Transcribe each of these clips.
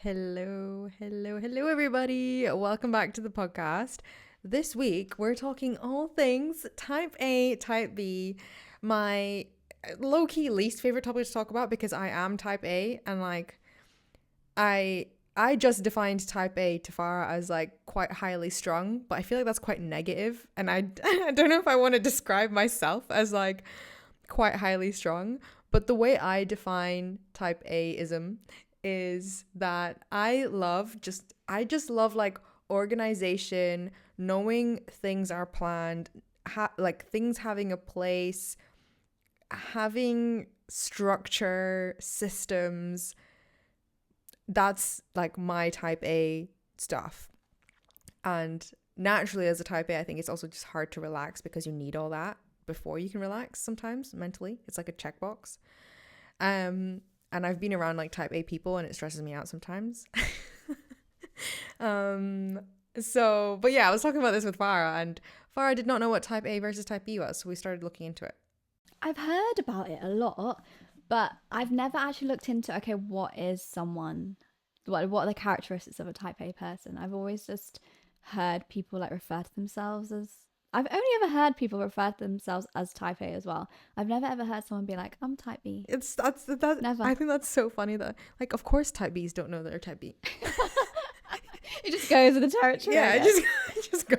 Hello, everybody. Welcome back to the podcast. This week, we're talking all things type A, type B. My low-key least favorite topic to talk about because I am type A and I just defined type A to Farah as quite highly strung, but I feel like that's quite negative, and I don't know if I want to describe myself as quite highly strung. But the way I define type A-ism is that I just love organization, knowing things are planned, things having a place, having structure, systems. That's my type A stuff. And naturally, as a type A, I think it's also just hard to relax because you need all that before you can relax sometimes mentally. It's like a checkbox. And I've been around type A people and it stresses me out sometimes. But yeah, I was talking about this with Farah, and Farah did not know what type A versus type B was, so we started looking into it. I've heard about it a lot, but I've never actually looked into, okay, what are the characteristics of a type A person? I've always just heard people refer to themselves as, I've only ever heard people refer to themselves as type A as well. I've never ever heard someone be like, I'm type B. Never. I think that's so funny that of course type Bs don't know that they're type B. It just goes with the territory. Yeah, it just goes.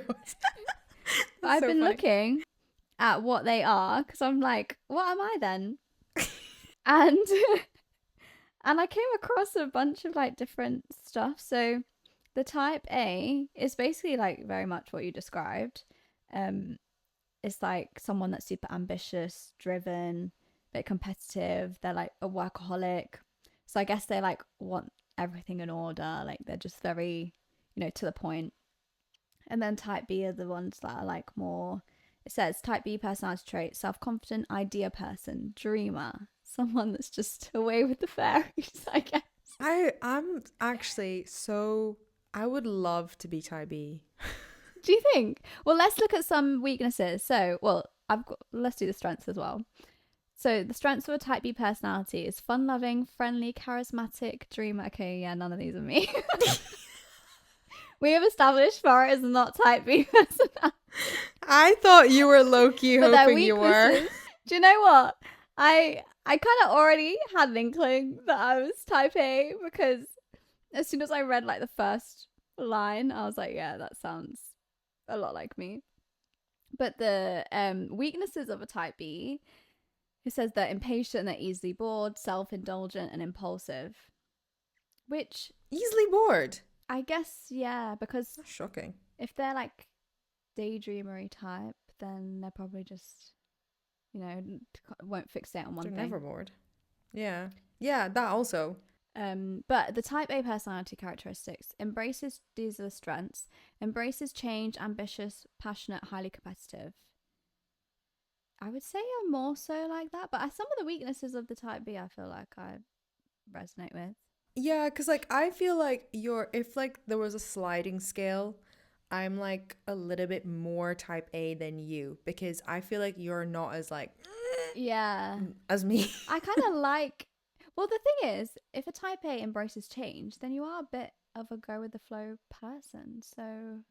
I've been looking at what they are because I'm like, what am I then? and I came across a bunch of different stuff. So the type A is basically very much what you described. It's someone that's super ambitious, driven, a bit competitive. They're a workaholic. So I guess they want everything in order. They're just very, to the point. And then type B are the ones that are more, it says type B personality trait, self-confident, idea person, dreamer, someone that's just away with the fairies, I guess. I'm actually I would love to be type B. Do you think? Well, let's look at some weaknesses. So, let's do the strengths as well. So the strengths of a type B personality is fun-loving, friendly, charismatic, dreamer. Okay, yeah, none of these are me. We have established Farah is not type B personality. I thought you were low-key hoping you were. Do you know what? I kind of already had an inkling that I was type A because as soon as I read the first line, I was like, yeah, that sounds a lot like me. But the weaknesses of a type B, it says they're impatient, they're easily bored, self-indulgent, and impulsive. Which easily bored? I guess, yeah, because that's shocking. If they're daydreamery type, then they're probably just, won't fixate on one thing. They're never bored. Yeah, that also. But the type A personality characteristics embraces, these are the strengths, embraces change, ambitious, passionate, highly competitive. I would say I'm more so like that, but some of the weaknesses of the type B I feel like I resonate with. Yeah, because I feel if there was a sliding scale, I'm a little bit more type A than you, because I feel you're not as yeah, as me. I kind of well, the thing is, if a type A embraces change, then you are a bit of a go with the flow person. So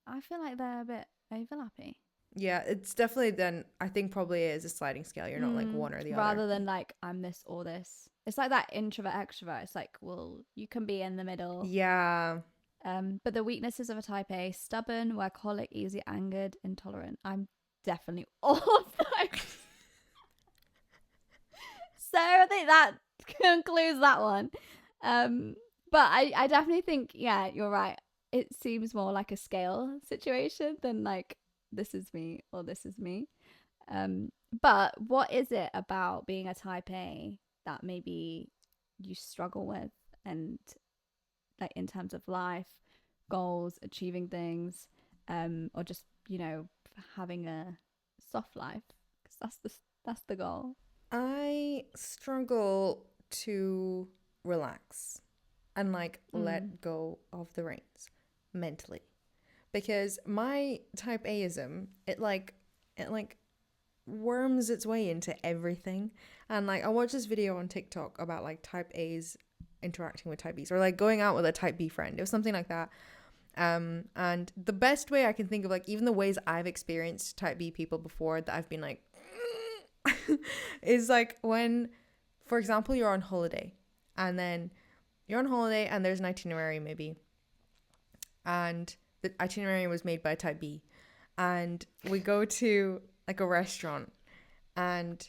I feel like they're a bit overlappy. Yeah, it's definitely then I think probably is a sliding scale. You're not one or the other. Rather than I'm this or this. It's that introvert extrovert. It's well, you can be in the middle. Yeah. But the weaknesses of a type A: stubborn, workaholic, easily angered, intolerant. I'm definitely all of those. So I think that concludes that one. But I definitely think, yeah, you're right. It seems more like a scale situation than this is me or this is me. But what is it about being a type A that maybe you struggle with, and in terms of life, goals, achieving things, or just having a soft life? Because that's the goal. I struggle to relax and let go of the reins mentally, because my type Aism, it worms its way into everything. And I watched this video on TikTok about type A's interacting with type Bs, or like going out with a type B friend. It was something like that. And the best way I can think of, like, even the ways I've experienced type B people before that I've been like is like when, for example, you're on holiday and there's an itinerary maybe, and the itinerary was made by type B, and we go to like a restaurant and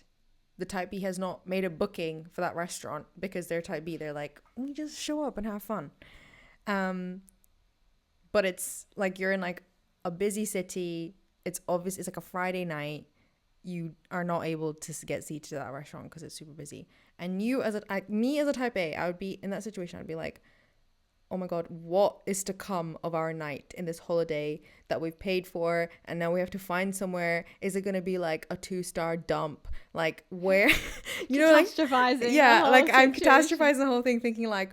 the type B has not made a booking for that restaurant because they're type B. They're like, we just show up and have fun. But it's like you're in like a busy city. It's obvious. It's like a Friday night. You are not able to get seated to that restaurant because it's super busy. And me as a type A, I would be in that situation. I'd be like, oh my God, what is to come of our night in this holiday that we've paid for? And now we have to find somewhere. Is it going to be like a 2-star dump? Like where, you know, like, yeah, like I'm catastrophizing the whole thing, thinking like,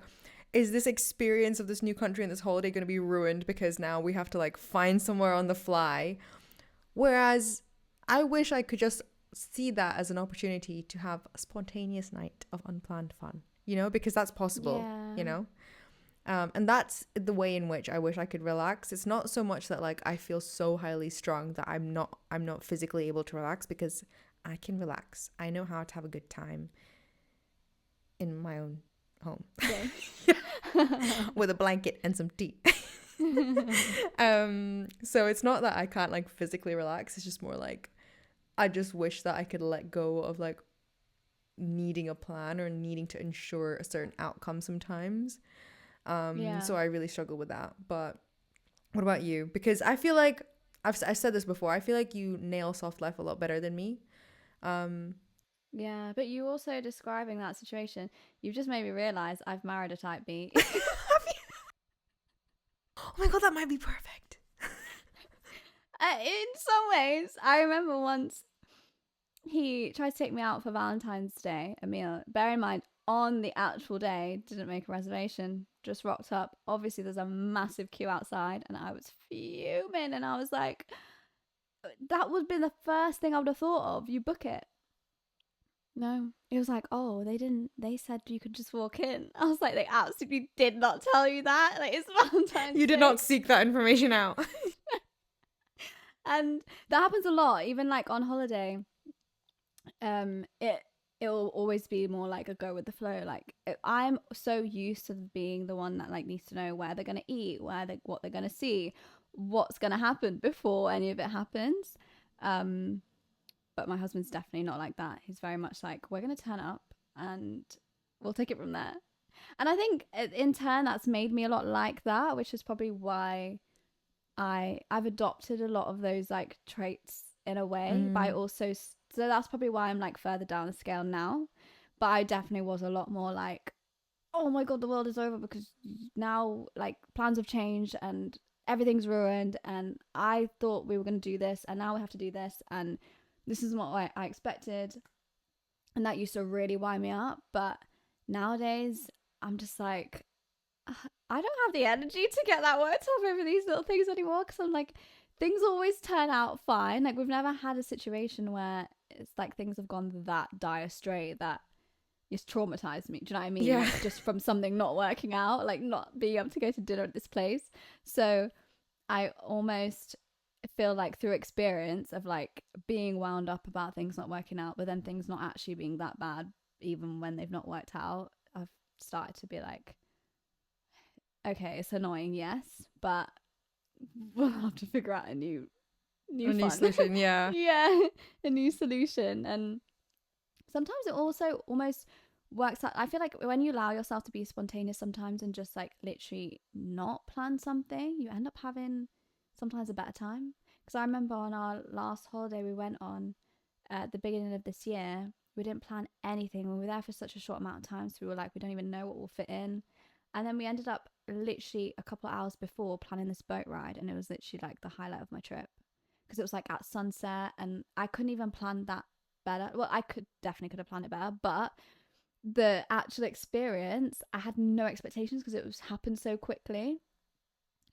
is this experience of this new country and this holiday going to be ruined because now we have to like find somewhere on the fly? Whereas I wish I could just see that as an opportunity to have a spontaneous night of unplanned fun, you know, because that's possible, you know? And that's the way in which I wish I could relax. It's not so much that like I feel so highly strung that I'm not physically able to relax, because I can relax. I know how to have a good time in my own home. Yeah. With a blanket and some tea. So it's not that I can't like physically relax. It's just more like I just wish that I could let go of like needing a plan or needing to ensure a certain outcome sometimes. So I really struggle with that. But what about you? Because I feel like I've said this before. I feel like you nail soft life a lot better than me. Yeah, but you also describing that situation, you've just made me realize I've married a type B. Oh my God, that might be perfect. In some ways, I remember once he tried to take me out for Valentine's Day, a meal. Bear in mind, on the actual day, didn't make a reservation, just rocked up. Obviously, there's a massive queue outside, and I was fuming, and I was like, that would have been the first thing I would have thought of. You book it. No, it was like, oh, they said you could just walk in. I was like, they absolutely did not tell you that. Like, it's Valentine's Day. You did not seek that information out. And that happens a lot, even like on holiday. It'll always be more like a go with the flow. Like I'm so used to being the one that like needs to know where they're gonna eat, what they're gonna see, what's gonna happen before any of it happens. But my husband's definitely not like that. He's very much like, we're gonna turn up and we'll take it from there. And I think in turn that's made me a lot like that, which is probably why I've adopted a lot of those like traits in a way. But I also, so that's probably why I'm like further down the scale now. But I definitely was a lot more like, oh my God, the world is over, because now like plans have changed and everything's ruined, and I thought we were going to do this and now we have to do this, and this is what I expected. And that used to really wind me up. But nowadays I'm just like, I don't have the energy to get that worked up over these little things anymore, because I'm like, things always turn out fine. Like, we've never had a situation where it's like things have gone that dire straight that it's traumatized me. Do you know what I mean? Yeah. Like, just from something not working out, like not being able to go to dinner at this place. So I almost feel like through experience of like being wound up about things not working out, but then things not actually being that bad, even when they've not worked out, I've started to be like, okay, it's annoying, yes, but we'll have to figure out a new solution. Yeah. Yeah, a new solution. And sometimes it also almost works out. I feel like when you allow yourself to be spontaneous sometimes and just like literally not plan something, you end up having sometimes a better time. Because I remember on our last holiday we went on at the beginning of this year, we didn't plan anything. We were there for such a short amount of time, so we were like, we don't even know what will fit in. And then we ended up literally a couple of hours before planning this boat ride, and it was literally like the highlight of my trip, because it was like at sunset, and I couldn't even plan that better. Well, I definitely could have planned it better, but the actual experience, I had no expectations because it was happened so quickly.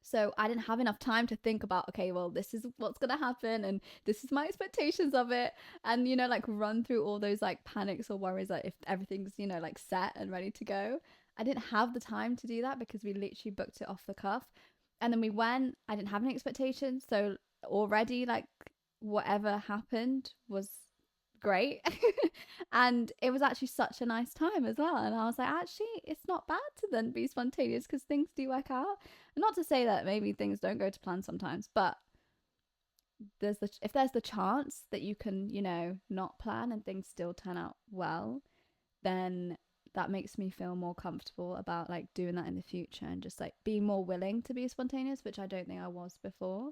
So I didn't have enough time to think about, okay, well, this is what's going to happen and this is my expectations of it. And, you know, like run through all those like panics or worries that if everything's, you know, like set and ready to go. I didn't have the time to do that because we literally booked it off the cuff. And then we went, I didn't have any expectations. So already, like, whatever happened was great. And it was actually such a nice time as well. And I was like, actually, it's not bad to then be spontaneous because things do work out. And not to say that maybe things don't go to plan sometimes, but if there's the chance that you can, you know, not plan and things still turn out well, then that makes me feel more comfortable about like doing that in the future and just like being more willing to be spontaneous, which I don't think I was before.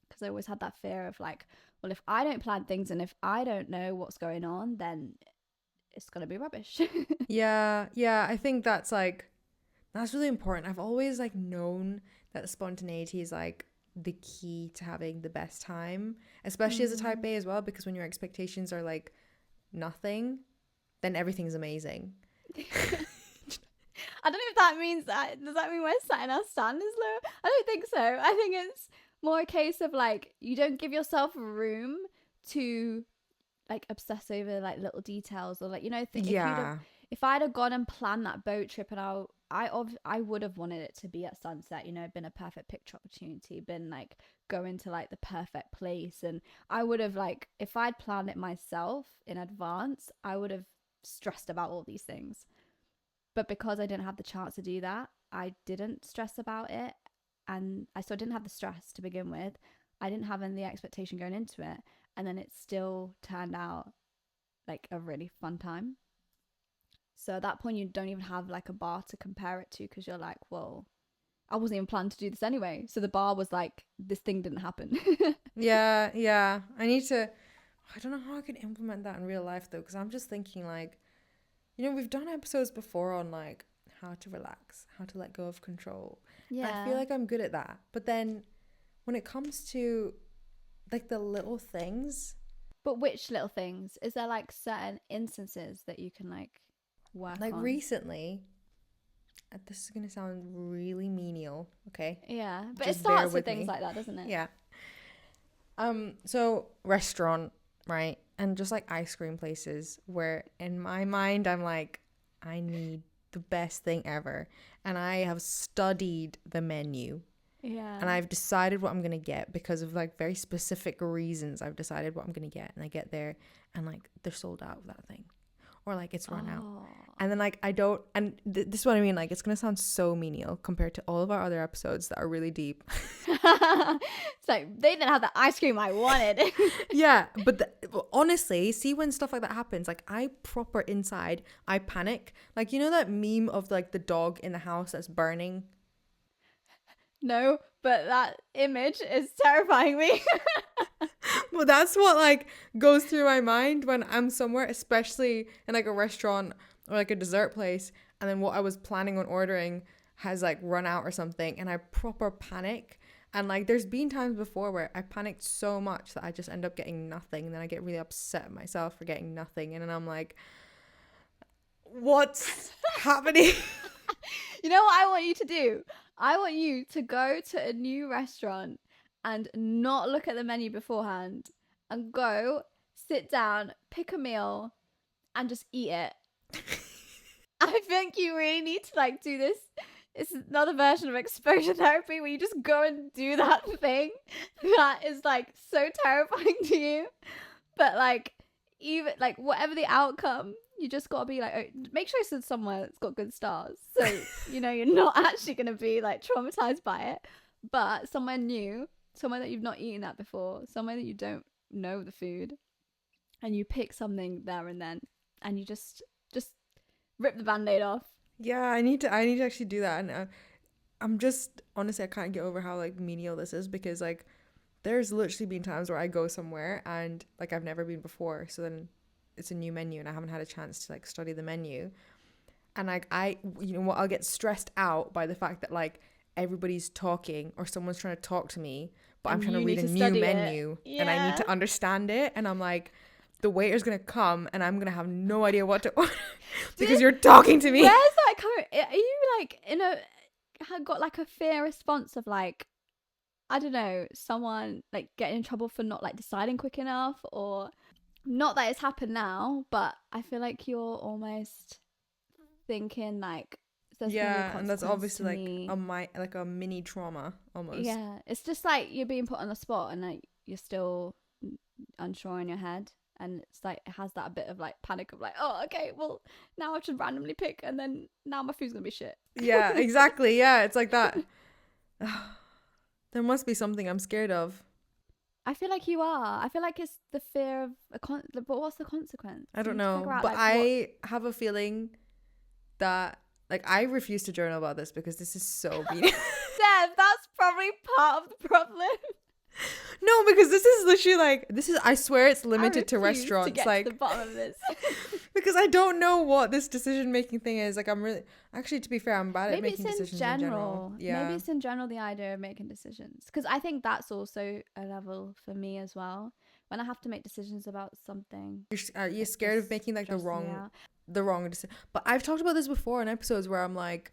Because I always had that fear of like, well, if I don't plan things and if I don't know what's going on, then it's gonna be rubbish. Yeah, I think that's really important. I've always like known that spontaneity is like the key to having the best time, especially as a type A as well, because when your expectations are like nothing, then everything's amazing. I don't know if that means that. Does that mean we're setting our standards low? I don't think so. I think it's more a case of like you don't give yourself room to like obsess over like little details or like, you know, if I'd have gone and planned that boat trip and I would have wanted it to be at sunset, you know, been a perfect picture opportunity, been like going to like the perfect place. And I would have like, if I'd planned it myself in advance, I would have stressed about all these things. But because I didn't have the chance to do that, I didn't stress about it. And I didn't have the stress to begin with. I didn't have any expectation going into it. And then it still turned out like a really fun time. So at that point, you don't even have like a bar to compare it to because you're like, well, I wasn't even planning to do this anyway. So the bar was like, this thing didn't happen. Yeah. I don't know how I could implement that in real life though, because I'm just thinking like, you know, we've done episodes before on like how to relax, how to let go of control. Yeah. I feel like I'm good at that. But then when it comes to like the little things. But which little things? Is there like certain instances that you can like work like on? Recently, this is going to sound really menial, okay? Yeah, but just it starts with things like that, doesn't it? Yeah. So restaurant, right? And just like ice cream places where in my mind I'm like, I need the best thing ever. And I have studied the menu. Yeah. And I've decided what I'm going to get because of like very specific reasons. I've decided what I'm going to get. And I get there and like they're sold out of that thing. Or like it's run out. And then like I don't, and this is what I mean, like it's gonna sound so menial compared to all of our other episodes that are really deep. It's like they didn't have the ice cream I wanted. Yeah, but honestly, see when stuff like that happens, like I proper inside, I panic. Like, you know that meme of like the dog in the house that's burning? No, but that image is terrifying me. Well, that's what like goes through my mind when I'm somewhere, especially in like a restaurant or like a dessert place, and then what I was planning on ordering has like run out or something, and I proper panic. And like there's been times before where I panicked so much that I just end up getting nothing, and then I get really upset at myself for getting nothing, and then I'm like, what's happening? You know what I want you to do? I want you to go to a new restaurant and not look at the menu beforehand and go sit down, pick a meal and just eat it. I think you really need to like do this. It's another version of exposure therapy where you just go and do that thing that is like so terrifying to you. But like, even like whatever the outcome, you just gotta be like, oh, make sure it's somewhere that's got good stars. So, you know, you're not actually gonna be like traumatized by it, but somewhere new, somewhere that you've not eaten at before, somewhere that you don't know the food, and you pick something there and then, and you just rip the band-aid off. Yeah, I need to actually do that. And I'm just, honestly, I can't get over how like menial this is, because like there's literally been times where I go somewhere and like I've never been before, so then it's a new menu and I haven't had a chance to like study the menu, and like you know what, I'll get stressed out by the fact that like everybody's talking or someone's trying to talk to me, but I'm trying to read a new menu and I need to understand it, and I'm like, the waiter's gonna come and I'm gonna have no idea what to order because you're talking to me. Where's that coming? Are you like got like a fear response of like, I don't know, someone like getting in trouble for not like deciding quick enough? Or not that it's happened now, but I feel like you're almost thinking like there's gonna be a Yeah, and that's consequence to obviously me. like a mini trauma almost. Yeah, it's just like you're being put on the spot and like you're still unsure in your head, and it's like it has that bit of like panic of like, oh, okay, well now I should randomly pick, and then now my food's gonna be shit. Yeah, exactly. Yeah, it's like that. There must be something I'm scared of. I feel like you are. I feel like it's the fear of but what's the consequence? I don't You need to know, figure out, but like, I have a feeling that like I refuse to journal about this because this is so mean. Deb, that's probably part of the problem. No, because this is literally like this is I swear it's limited to I refuse restaurants to get like to the bottom of this. because I don't know what this decision making thing is. Like I'm really actually to be fair, I'm bad at Maybe it's making in decisions general. in general. Yeah. Maybe it's in general the idea of making decisions, because I think that's also a level for me as well. When I have to make decisions about something, You're scared of making like the wrong decision. But I've talked about this before in episodes where I'm like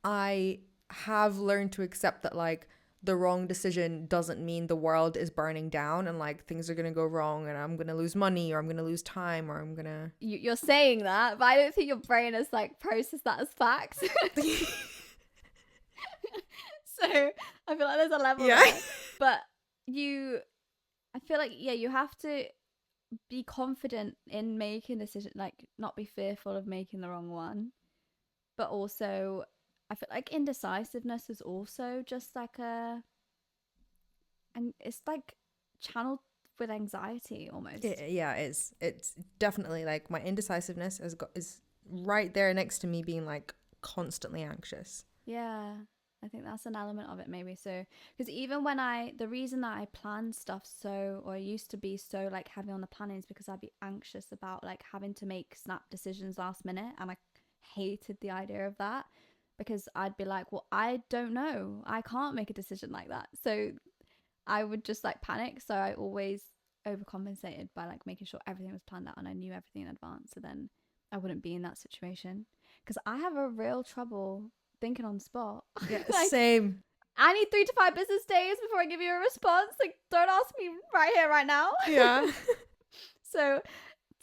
I have learned to accept that like the wrong decision doesn't mean the world is burning down and like things are gonna go wrong and I'm gonna lose money or I'm gonna lose time or I'm gonna You're saying that, but I don't think your brain has like processed that as facts. So I feel like there's a level there. But I feel like, yeah, you have to be confident in making a decision, like not be fearful of making the wrong one. But also I feel like indecisiveness is also just like and it's like channeled with anxiety almost. Yeah, it's definitely like my indecisiveness is right there next to me being like constantly anxious. Yeah, I think that's an element of it maybe. So because even when the reason that I plan stuff or I used to be so like heavy on the planning is because I'd be anxious about like having to make snap decisions last minute, and I hated the idea of that because I'd be like, well, I don't know, I can't make a decision like that. So I would just like panic. So I always overcompensated by like making sure everything was planned out and I knew everything in advance. So then I wouldn't be in that situation. Because I have a real trouble thinking on the spot. Yeah, like, same. I need 3 to 5 business days before I give you a response. Like, don't ask me right here, right now. Yeah. So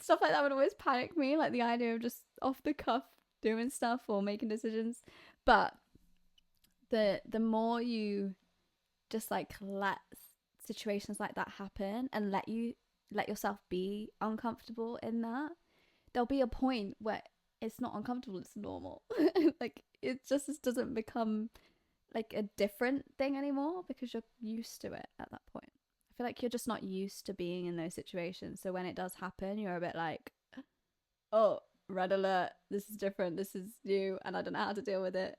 stuff like that would always panic me. Like the idea of just off the cuff doing stuff or making decisions. But the more you just like let situations like that happen and let yourself be uncomfortable in that, there'll be a point where it's not uncomfortable, it's normal. Like it just doesn't become like a different thing anymore because you're used to it at that point. I feel like you're just not used to being in those situations, so when it does happen you're a bit like, oh, red alert, this is different, this is new, and I don't know how to deal with it.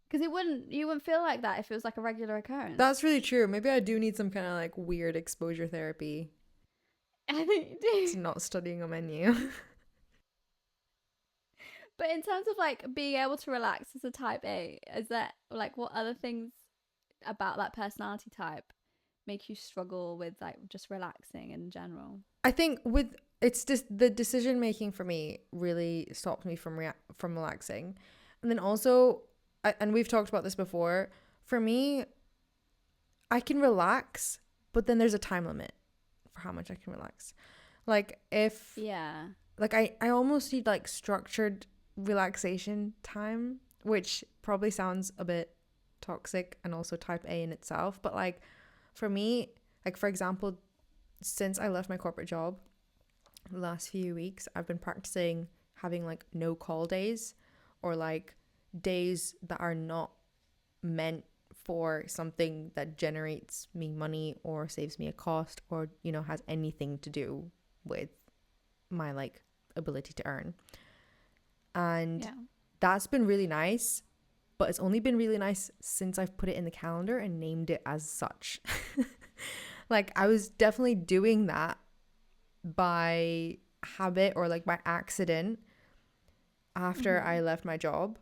Because you wouldn't feel like that if it was like a regular occurrence. That's really true. Maybe I do need some kind of like weird exposure therapy. I think you do. It's not studying a menu. But in terms of like being able to relax as a type A, is that like what other things about that personality type make you struggle with like just relaxing in general? I think it's just the decision making for me really stops me from relaxing. And then also and we've talked about this before, for me, I can relax, but then there's a time limit for how much I can relax. Like like I almost need like structured relaxation time, which probably sounds a bit toxic and also type A in itself, but like for me, like for example, since I left my corporate job the last few weeks, I've been practicing having like no call days, or like days that are not meant for something that generates me money or saves me a cost or, you know, has anything to do with my like ability to earn. And that's been really nice, but it's only been really nice since I've put it in the calendar and named it as such. Like I was definitely doing that by habit or like by accident after I left my job.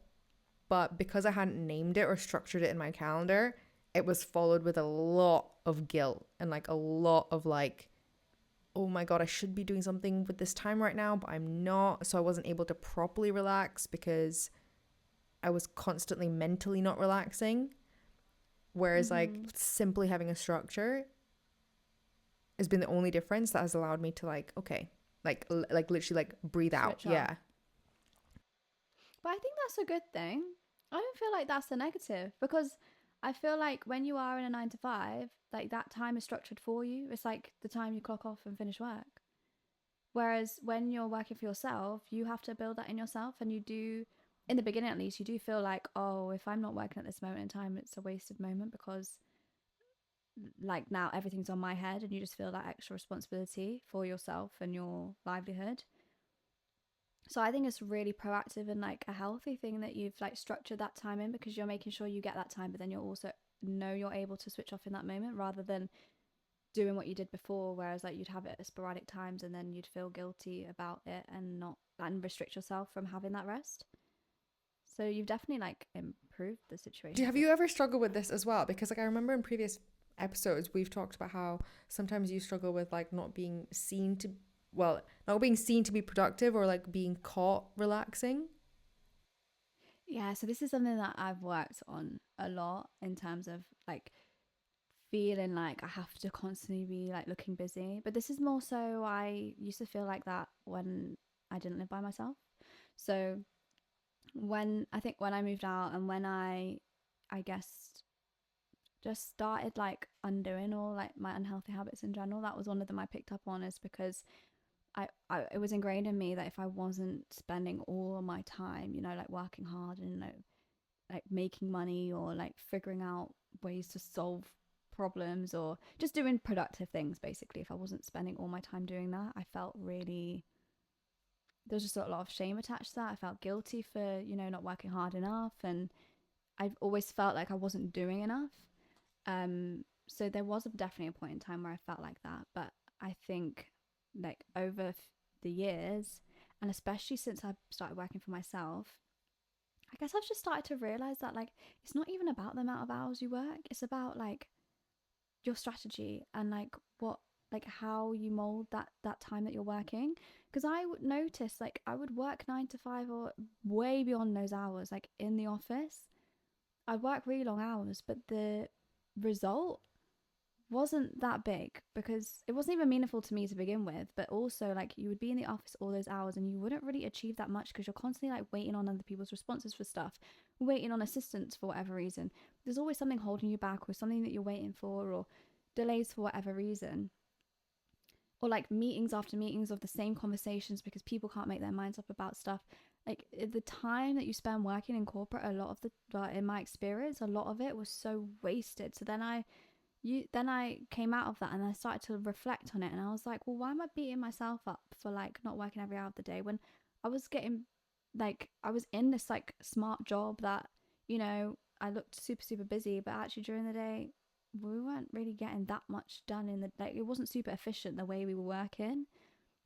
But because I hadn't named it or structured it in my calendar, it was followed with a lot of guilt and like a lot of like, oh my God, I should be doing something with this time right now, but I'm not. So I wasn't able to properly relax because I was constantly mentally not relaxing. Whereas like simply having a structure has been the only difference that has allowed me to like, okay, like literally like breathe out. Yeah. But I think that's a good thing. I don't feel like that's a negative, because I feel like when you are in a 9 to 5, like that time is structured for you. It's like the time you clock off and finish work. Whereas when you're working for yourself, you have to build that in yourself, and you do, in the beginning at least, you do feel like, oh, if I'm not working at this moment in time, it's a wasted moment, because like now everything's on my head, and you just feel that extra responsibility for yourself and your livelihood. So I think it's really proactive and like a healthy thing that you've like structured that time in, because you're making sure you get that time, but then you're also know you're able to switch off in that moment, rather than doing what you did before, whereas like you'd have it at sporadic times and then you'd feel guilty about it and not and restrict yourself from having that rest. So you've definitely like improved the situation. Have you ever struggled with this as well? Because like I remember in previous episodes we've talked about how sometimes you struggle with like not being seen to be productive, or like being caught relaxing. Yeah, so this is something that I've worked on a lot, in terms of like feeling like I have to constantly be like looking busy. But this is more so, I used to feel like that when I didn't live by myself. So when I moved out, and when I guess just started like undoing all like my unhealthy habits in general, that was one of them I picked up on, is because I it was ingrained in me that if I wasn't spending all of my time, like working hard and like making money, or like figuring out ways to solve problems, or just doing productive things, basically, if I wasn't spending all my time doing that, I felt really, there's just a lot of shame attached to that. I felt guilty for, not working hard enough, and I've always felt like I wasn't doing enough. So there was definitely a point in time where I felt like that, but I think like over the years, and especially since I started working for myself, I guess I've just started to realize that like it's not even about the amount of hours you work. It's about like your strategy, and like what, like how you mold that time that you're working. Because I would notice like I would work 9 to 5 or way beyond those hours, like in the office. I'd work really long hours, but the result wasn't that big, because it wasn't even meaningful to me to begin with. But also like you would be in the office all those hours and you wouldn't really achieve that much, because you're constantly like waiting on other people's responses for stuff, waiting on assistance for whatever reason. There's always something holding you back, or something that you're waiting for, or delays for whatever reason, or like meetings after meetings of the same conversations because people can't make their minds up about stuff. Like the time that you spend working in corporate, a lot of the in my experience, a lot of it was so wasted. So then I came out of that, and I started to reflect on it, and I was like, well, why am I beating myself up for like not working every hour of the day, when I was getting like, I was in this like smart job that, I looked super super busy, but actually during the day we weren't really getting that much done in the, like, it wasn't super efficient the way we were working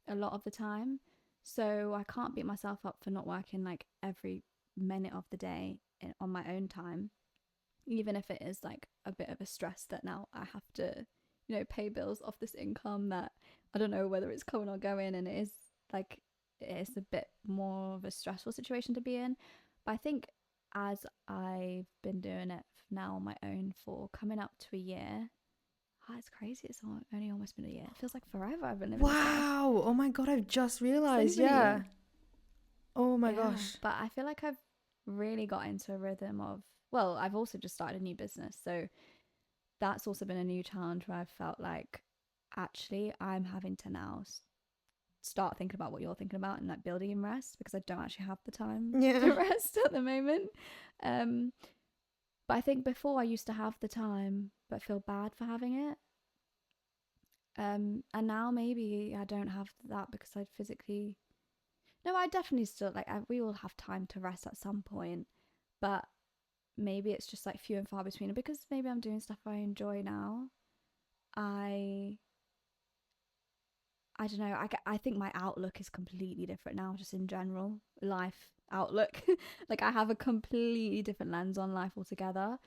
a lot of the time. So I can't beat myself up for not working like every minute of the day on my own time, even if it is like a bit of a stress that now I have to, pay bills off this income that I don't know whether it's coming or going, and it is like, it's a bit more of a stressful situation to be in. But I think as I've been doing it now on my own for coming up to a year, it's crazy. It's only almost been a year. It feels like forever I've been living this life. Wow. Oh my God, I've just realized. Yeah. Oh my gosh. But I feel like I've really got into a rhythm of, well, I've also just started a new business. So that's also been a new challenge where I've felt like, actually, I'm having to now start thinking about what you're thinking about, and like building in rest, because I don't actually have the time to rest at the moment. But I think before I used to have the time but feel bad for having it. And now maybe I don't have that because I physically, no, I definitely still like, we all have time to rest at some point, but maybe it's just like few and far between. And because maybe I'm doing stuff I enjoy now, I don't know. I think my outlook is completely different now, just in general life outlook. Like I have a completely different lens on life altogether,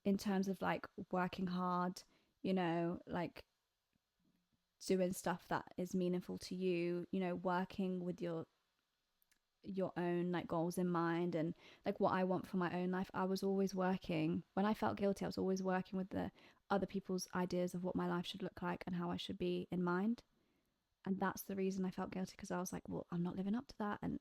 in terms of like working hard, like doing stuff that is meaningful to you, working with your own like goals in mind, and like what I want for my own life. I was always working, when I felt guilty, I was always working with the other people's ideas of what my life should look like and how I should be in mind. And that's the reason I felt guilty, because I was like, well, I'm not living up to that. And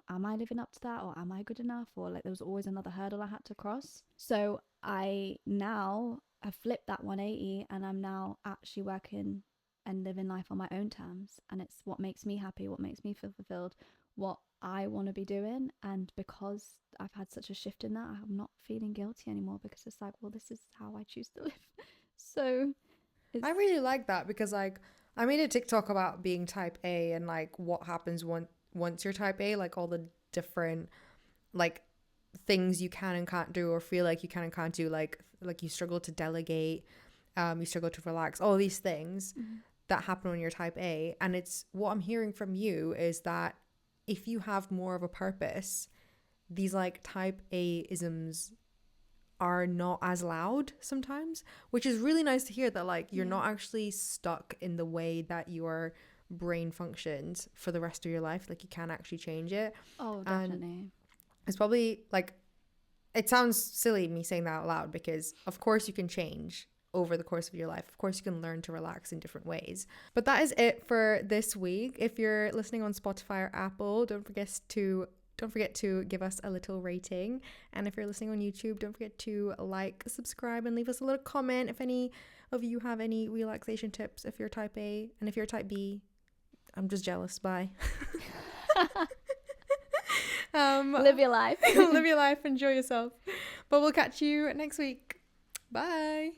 am I living up to that? Or am I good enough? Or like there was always another hurdle I had to cross. So I now have flipped that 180, and I'm now actually working and living life on my own terms. And it's what makes me happy, what makes me feel fulfilled, what I want to be doing. And because I've had such a shift in that, I'm not feeling guilty anymore, because it's like, well, this is how I choose to live. So I really like that, because like I made a TikTok about being type A and like what happens once you're type A, like all the different like things you can and can't do, or feel like you can and can't do, like you struggle to delegate, you struggle to relax, all these things that happen when you're type A. And it's what I'm hearing from you is that if you have more of a purpose, these like type A isms are not as loud sometimes, which is really nice to hear, that like you're not actually stuck in the way that your brain functions for the rest of your life. Like you can actually change it. Oh, definitely. And it's probably like, it sounds silly me saying that out loud, because of course you can change over the course of your life. Of course you can learn to relax in different ways. But that is it for this week. If you're listening on Spotify or Apple, don't forget to give us a little rating. And if you're listening on YouTube, don't forget to like, subscribe, and leave us a little comment if any of you have any relaxation tips if you're type A. And if you're type B, I'm just jealous. Bye. Live your life. Live your life, enjoy yourself. But we'll catch you next week. Bye.